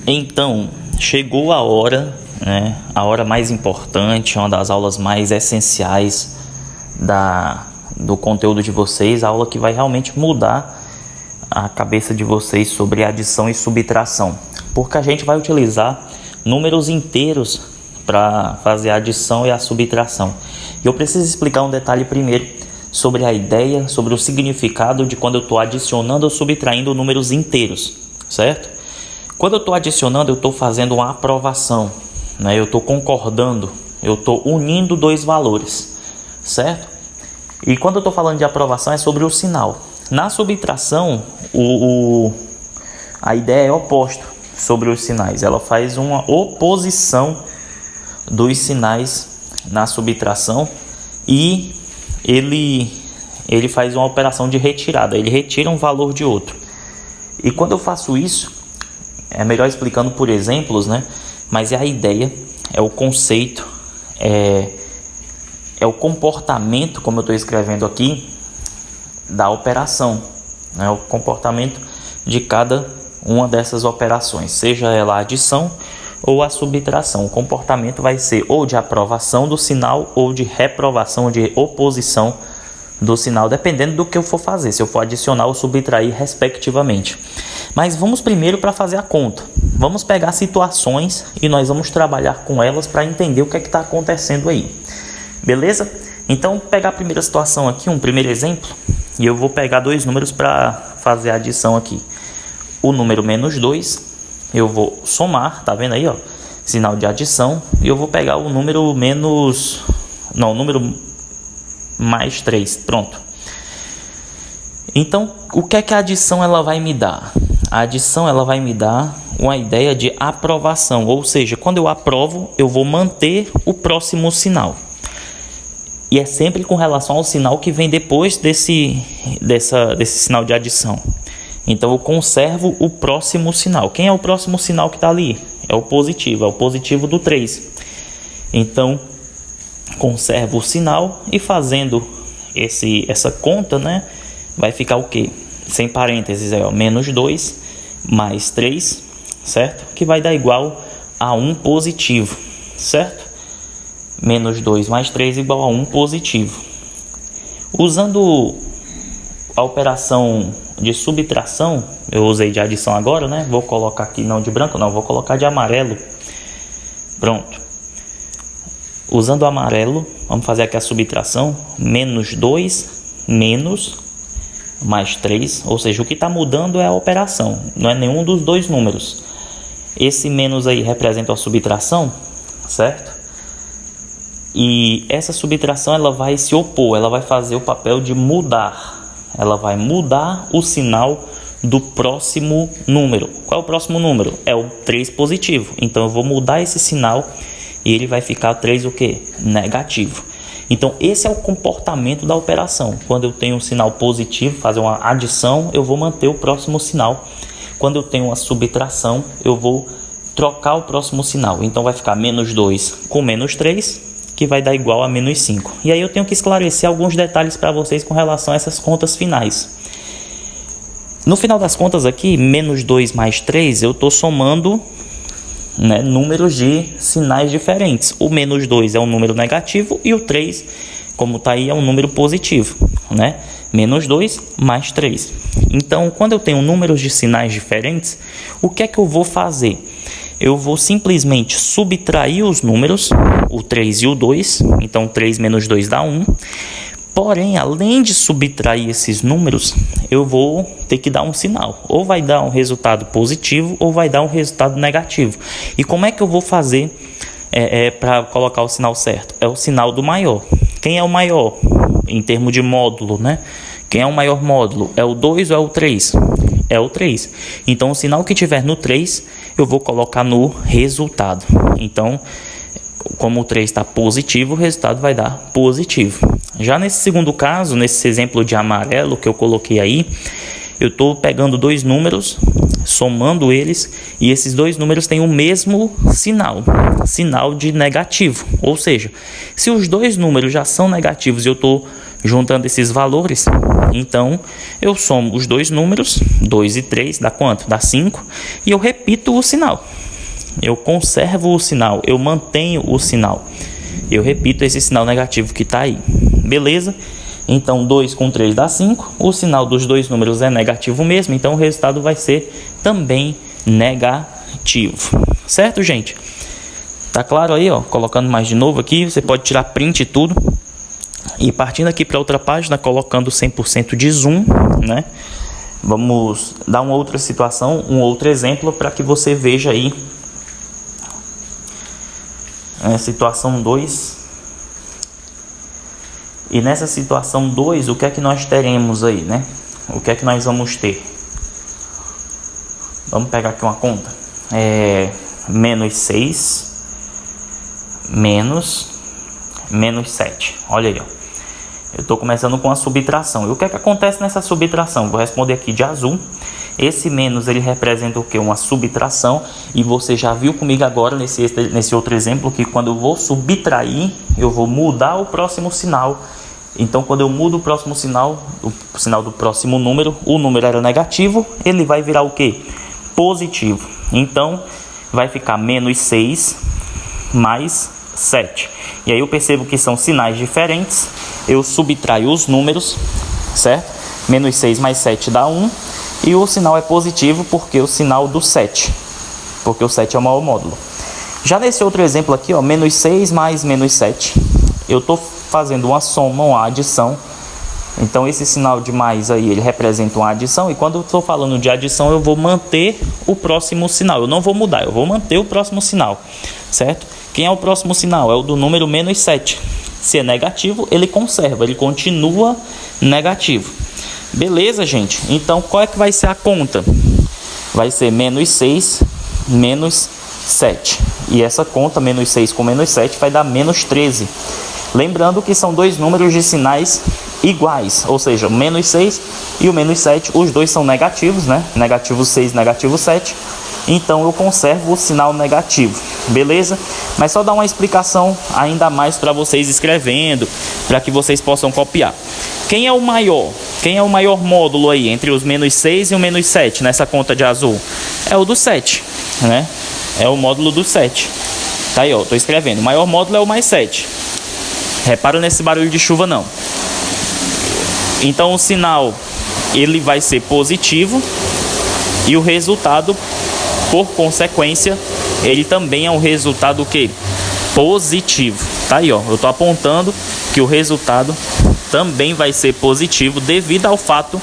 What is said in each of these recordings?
Então, chegou a hora, né? A hora mais importante, uma das aulas mais essenciais do conteúdo de vocês, a aula que vai realmente mudar a cabeça de vocês sobre adição e subtração, porque a gente vai utilizar números inteiros para fazer a adição e a subtração. E eu preciso explicar um detalhe primeiro sobre a ideia, sobre o significado de quando eu estou adicionando ou subtraindo números inteiros, certo? Quando eu estou adicionando, eu estou fazendo uma aprovação, né? Eu estou concordando, eu estou unindo dois valores, certo? E quando eu estou falando de aprovação é sobre o sinal. Na subtração, a ideia é oposta sobre os sinais. Ela faz uma oposição dos sinais na subtração e ele faz uma operação de retirada. Ele retira um valor de outro. E quando eu faço isso, é melhor explicando por exemplos, né? Mas é a ideia, é o conceito, é o comportamento, como eu estou escrevendo aqui, da operação, né? O comportamento de cada uma dessas operações, seja ela a adição ou a subtração. O comportamento vai ser ou de aprovação do sinal ou de reprovação, de oposição do sinal, dependendo do que eu for fazer, se eu for adicionar ou subtrair respectivamente. Mas vamos primeiro para fazer a conta. Vamos pegar situações e nós vamos trabalhar com elas para entender o que é que está acontecendo aí. Beleza? Então, pegar a primeira situação aqui, um primeiro exemplo, e eu vou pegar dois números para fazer a adição aqui. O número menos 2, eu vou somar, tá vendo aí, ó? Sinal de adição, e eu vou pegar o número o número mais 3, pronto. Então, o que é que a adição ela vai me dar? A adição ela vai me dar uma ideia de aprovação, ou seja, quando eu aprovo, eu vou manter o próximo sinal. E é sempre com relação ao sinal que vem depois desse sinal de adição. Então eu conservo o próximo sinal. Quem é o próximo sinal que está ali? É o positivo do 3. Então conservo o sinal e fazendo essa conta, né? Vai ficar o quê? Sem parênteses, menos 2 mais 3, certo? Que vai dar igual a 1 positivo, certo? Menos 2 mais 3 igual a 1 positivo. Usando a operação de subtração, eu usei de adição agora, né? Vou colocar aqui não de branco, não, vou colocar de amarelo. Pronto. Usando o amarelo, vamos fazer aqui a subtração. Menos 2 menos mais 3, ou seja, o que está mudando é a operação, não é nenhum dos dois números. Esse menos aí representa a subtração, certo? E essa subtração ela vai se opor, ela vai fazer o papel de mudar. Ela vai mudar o sinal do próximo número. Qual é o próximo número? É o 3 positivo. Então eu vou mudar esse sinal e ele vai ficar 3 o quê? Negativo. Então esse é o comportamento da operação. Quando eu tenho um sinal positivo, fazer uma adição, eu vou manter o próximo sinal. Quando eu tenho uma subtração, eu vou trocar o próximo sinal. Então vai ficar menos 2 com menos 3, que vai dar igual a menos 5. E aí eu tenho que esclarecer alguns detalhes para vocês com relação a essas contas finais. No final das contas aqui, menos 2 mais 3, eu estou somando, né, números de sinais diferentes. O menos 2 é um número negativo e o 3, como está aí, é um número positivo, né? Menos 2 mais 3. Então, quando eu tenho números de sinais diferentes, o que é que eu vou fazer? Eu vou simplesmente subtrair os números, o 3 e o 2, então 3 menos 2 dá 1. Porém, além de subtrair esses números, eu vou ter que dar um sinal. Ou vai dar um resultado positivo ou vai dar um resultado negativo. E como é que eu vou fazer para colocar o sinal certo? É o sinal do maior. Quem é o maior em termos de módulo, né? Quem é o maior módulo? É o 2 ou é o 3? É o 3. Então, o sinal que tiver no 3, eu vou colocar no resultado. Então, como o 3 está positivo, o resultado vai dar positivo. Já nesse segundo caso, nesse exemplo de amarelo que eu coloquei aí, eu estou pegando dois números, somando eles, e esses dois números têm o mesmo sinal de negativo. Ou seja, se os dois números já são negativos e eu estou juntando esses valores, Então, eu somo os dois números, 2 e 3, dá quanto? Dá 5, e eu repito o sinal. Eu conservo o sinal, eu mantenho o sinal. Eu repito esse sinal negativo que está aí. Beleza? Então, 2 com 3 dá 5. O sinal dos dois números é negativo mesmo, então o resultado vai ser também negativo. Certo, gente? Tá claro aí, ó? Colocando mais de novo aqui, você pode tirar print e tudo. E partindo aqui para outra página, colocando 100% de zoom, né? Vamos dar uma outra situação, um outro exemplo para que você veja aí. Situação 2. E nessa situação 2, o que é que nós teremos aí, né? O que é que nós vamos ter? Vamos pegar aqui uma conta. Menos 6 menos 7. Olha aí, ó. Eu estou começando com a subtração. E o que é que acontece nessa subtração? Vou responder aqui de azul. Esse menos, ele representa o que? Uma subtração. E você já viu comigo agora, nesse outro exemplo, que quando eu vou subtrair, eu vou mudar o próximo sinal. Então, quando eu mudo o próximo sinal, o sinal do próximo número, o número era negativo, ele vai virar o quê? Positivo. Então, vai ficar menos 6 mais 7. E aí eu percebo que são sinais diferentes. Eu subtraio os números, certo? Menos 6 mais 7 dá 1. E o sinal é positivo porque o sinal do 7. Porque o 7 é o maior módulo. Já nesse outro exemplo aqui, ó, menos 6 mais menos 7. Eu estou fazendo uma soma, uma adição. Então esse sinal de mais aí, ele representa uma adição. E quando eu estou falando de adição, eu vou manter o próximo sinal. Eu não vou mudar, eu vou manter o próximo sinal, certo? Quem é o próximo sinal? É o do número menos 7. Se é negativo, ele conserva, ele continua negativo. Beleza, gente? Então, qual é que vai ser a conta? Vai ser menos 6 menos 7. E essa conta, menos 6 com menos 7, vai dar menos 13. Lembrando que são dois números de sinais iguais. Ou seja, o menos 6 e o menos 7, os dois são negativos, né? Negativo 6, negativo 7. Então eu conservo o sinal negativo, beleza? Mas só dar uma explicação ainda mais para vocês escrevendo, para que vocês possam copiar. Quem é o maior? Quem é o maior módulo aí entre os menos 6 e o menos 7 nessa conta de azul? É o do 7, né? É o módulo do 7. Tá aí, ó, tô escrevendo. O maior módulo é o mais 7. Repara nesse barulho de chuva não. Então o sinal, ele vai ser positivo e o resultado, por consequência, ele também é um resultado o quê? Positivo. Tá aí, ó. Eu tô apontando que o resultado também vai ser positivo devido ao fato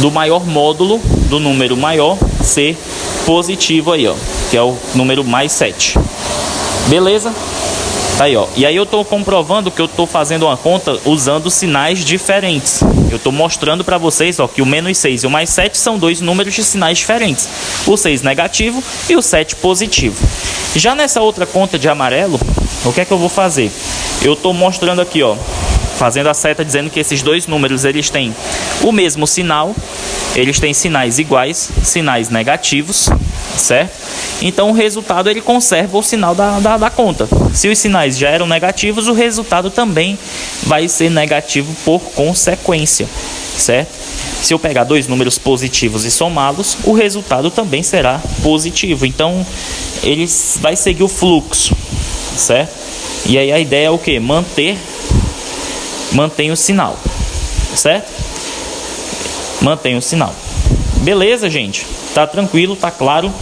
do maior módulo, do número maior, ser positivo aí, ó. Que é o número mais 7. Beleza? Tá aí, ó. E aí eu tô comprovando que eu tô fazendo uma conta usando sinais diferentes. Eu tô mostrando para vocês, ó, que o menos 6 e o mais 7 são dois números de sinais diferentes. O 6 negativo e o 7 positivo. Já nessa outra conta de amarelo, o que é que eu vou fazer? Eu tô mostrando aqui, ó, fazendo a seta dizendo que esses dois números, eles têm o mesmo sinal. Eles têm sinais iguais, sinais negativos, certo? Então o resultado, ele conserva o sinal da conta. Se os sinais já eram negativos, o resultado também vai ser negativo por consequência, certo? Se eu pegar dois números positivos e somá-los, o resultado também será positivo. Então ele vai seguir o fluxo, certo? E aí a ideia é o que? Mantém o sinal, certo? Mantém o sinal. Beleza, gente? Tá tranquilo, tá claro?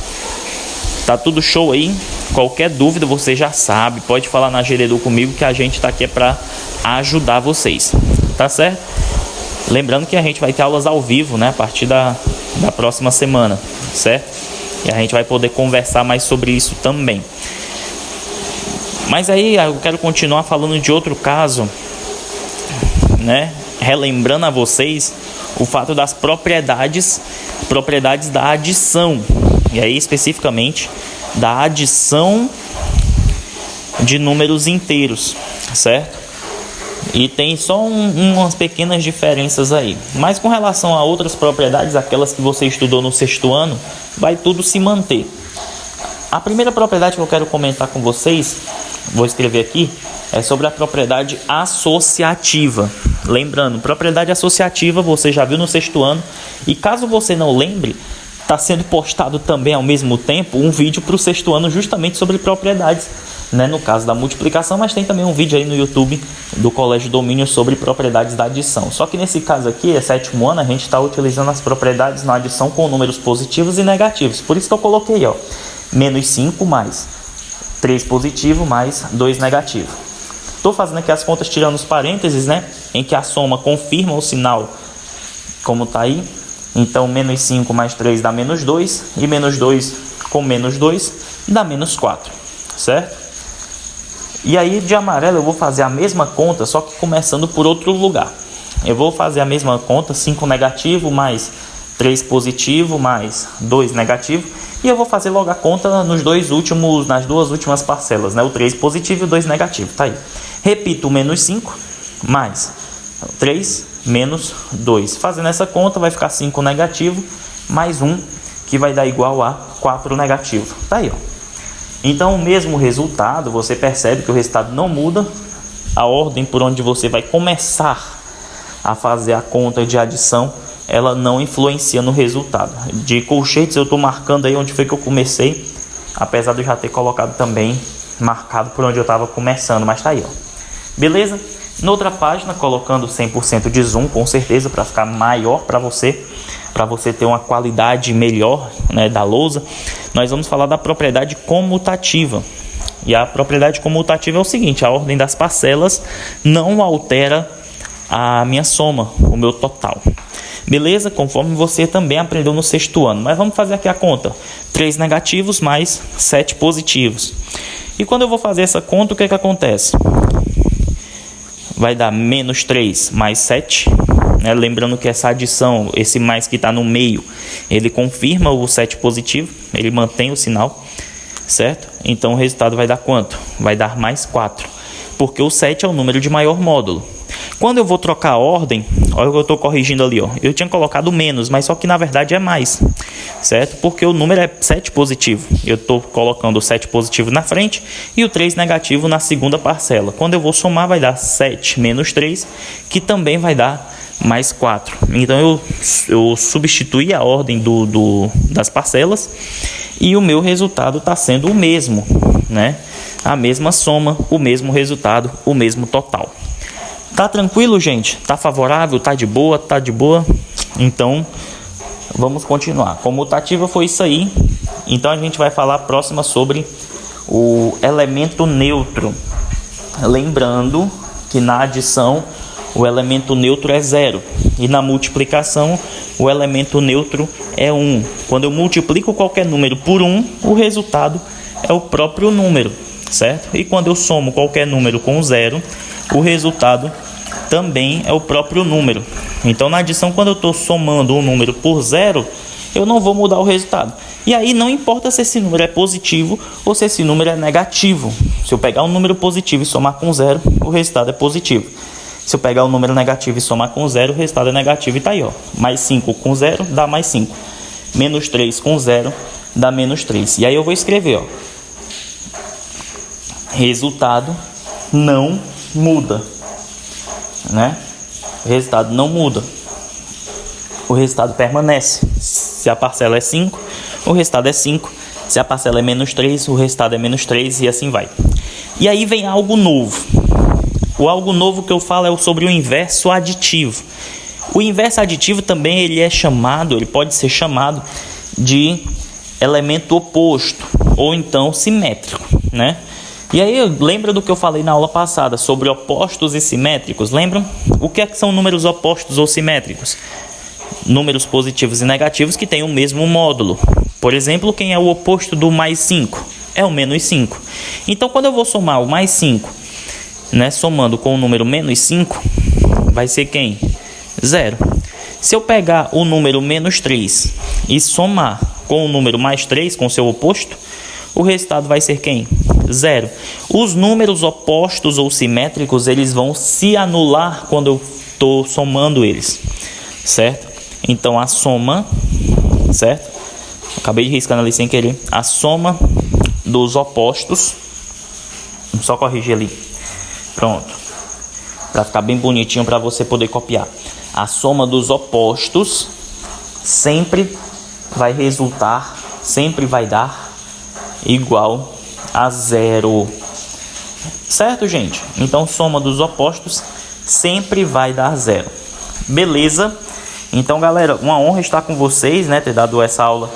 Tá tudo show aí? Qualquer dúvida você já sabe, pode falar na GDEDU comigo que a gente tá aqui para ajudar vocês, tá certo? Lembrando que a gente vai ter aulas ao vivo, né, a partir da próxima semana, certo? E a gente vai poder conversar mais sobre isso também. Mas aí eu quero continuar falando de outro caso, né? Relembrando a vocês o fato das propriedades da adição. E aí especificamente da adição de números inteiros, certo? E tem só umas pequenas diferenças aí. Mas com relação a outras propriedades, aquelas que você estudou no sexto ano, vai tudo se manter. A primeira propriedade que eu quero comentar com vocês, vou escrever aqui, é sobre a propriedade associativa. Lembrando, propriedade associativa você já viu no sexto ano. E caso você não lembre, está sendo postado também ao mesmo tempo um vídeo para o sexto ano justamente sobre propriedades, né? No caso da multiplicação, mas tem também um vídeo aí no YouTube do Colégio Domínio sobre propriedades da adição. Só que nesse caso aqui, é sétimo ano, a gente está utilizando as propriedades na adição com números positivos e negativos. Por isso que eu coloquei, ó, menos 5 mais 3 positivo mais 2 negativo. Estou fazendo aqui as contas tirando os parênteses, né? Em que a soma confirma o sinal como está aí. Então, menos 5 mais 3 dá menos 2. E menos 2 com menos 2 dá menos 4. Certo? E aí, de amarelo, eu vou fazer a mesma conta, só que começando por outro lugar. Eu vou fazer a mesma conta, 5 negativo mais 3 positivo mais 2 negativo. E eu vou fazer logo a conta nas duas últimas parcelas, né? O 3 positivo e o 2 negativo. Tá aí. Repito o menos 5 mais 3 menos 2. Fazendo essa conta vai ficar 5 negativo mais 1, que vai dar igual a 4 negativo. Tá aí, ó. Então o mesmo resultado, você percebe que o resultado não muda. A ordem por onde você vai começar a fazer a conta de adição, ela não influencia no resultado. De colchetes eu estou marcando aí onde foi que eu comecei, apesar de eu já ter colocado também marcado por onde eu estava começando, mas tá aí, ó. Beleza? Noutra página, colocando 100% de zoom, com certeza, para ficar maior para você ter uma qualidade melhor, né, da lousa, nós vamos falar da propriedade comutativa. E a propriedade comutativa é o seguinte: a ordem das parcelas não altera a minha soma, o meu total. Beleza? Conforme você também aprendeu no sexto ano. Mas vamos fazer aqui a conta. 3 negativos mais 7 positivos. E quando eu vou fazer essa conta, o que acontece? Vai dar menos 3 mais 7. Né? Lembrando que essa adição, esse mais que está no meio, ele confirma o 7 positivo. Ele mantém o sinal. Certo? Então o resultado vai dar quanto? Vai dar mais 4. Porque o 7 é o número de maior módulo. Quando eu vou trocar a ordem, olha o que eu estou corrigindo ali, ó. Eu tinha colocado menos, mas só que na verdade é mais, certo? Porque o número é 7 positivo. Eu estou colocando o 7 positivo na frente e o 3 negativo na segunda parcela. Quando eu vou somar, vai dar 7 menos 3, que também vai dar mais 4. Então eu substituí a ordem das parcelas e o meu resultado está sendo o mesmo, né? A mesma soma, o mesmo resultado, o mesmo total. Tá tranquilo, gente? Tá favorável? Tá de boa? Tá de boa? Então, vamos continuar. Comutativa foi isso aí. Então, a gente vai falar a próxima sobre o elemento neutro. Lembrando que na adição, o elemento neutro é 0. E na multiplicação, o elemento neutro é 1. Quando eu multiplico qualquer número por 1, o resultado é o próprio número, certo? E quando eu somo qualquer número com 0, o resultado também é o próprio número. Então, na adição, quando eu estou somando um número por 0, eu não vou mudar o resultado. E aí não importa se esse número é positivo ou se esse número é negativo. Se eu pegar um número positivo e somar com 0, o resultado é positivo. Se eu pegar um número negativo e somar com 0, o resultado é negativo. E tá aí, ó. Mais 5 com 0 dá mais 5. Menos 3 com 0 dá menos 3. E aí eu vou escrever, ó. Resultado não muda, né? O resultado não muda. O resultado permanece. Se a parcela é 5, o resultado é 5. Se a parcela é menos 3, o resultado é menos 3 e assim vai. E aí vem algo novo. O algo novo que eu falo é sobre o inverso aditivo. O inverso aditivo também ele pode ser chamado de elemento oposto ou então simétrico, né? E aí, lembra do que eu falei na aula passada sobre opostos e simétricos? Lembram? O que são números opostos ou simétricos? Números positivos e negativos que têm o mesmo módulo. Por exemplo, quem é o oposto do mais 5? É o menos 5. Então, quando eu vou somar o mais 5, né, somando com o número menos 5, vai ser quem? 0. Se eu pegar o número menos 3 e somar com o número mais 3, com seu oposto, o resultado vai ser quem? 0. Os números opostos ou simétricos, eles vão se anular quando eu estou somando eles, certo? Então, a soma, certo? Acabei de riscar ali sem querer. A soma dos opostos, só corrigir ali. Pronto. para ficar bem bonitinho para você poder copiar. A soma dos opostos sempre vai resultar, sempre vai dar igual a 0. Certo, gente? Então, soma dos opostos sempre vai dar 0. Beleza? Então, galera, uma honra estar com vocês, né? Ter dado essa aula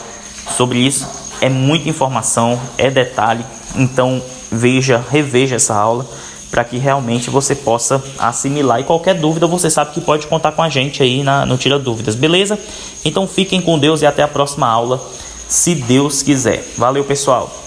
sobre isso. É muita informação, é detalhe. Então, reveja essa aula para que realmente você possa assimilar. E qualquer dúvida, você sabe que pode contar com a gente aí no Tira Dúvidas, beleza? Então, fiquem com Deus e até a próxima aula, se Deus quiser. Valeu, pessoal!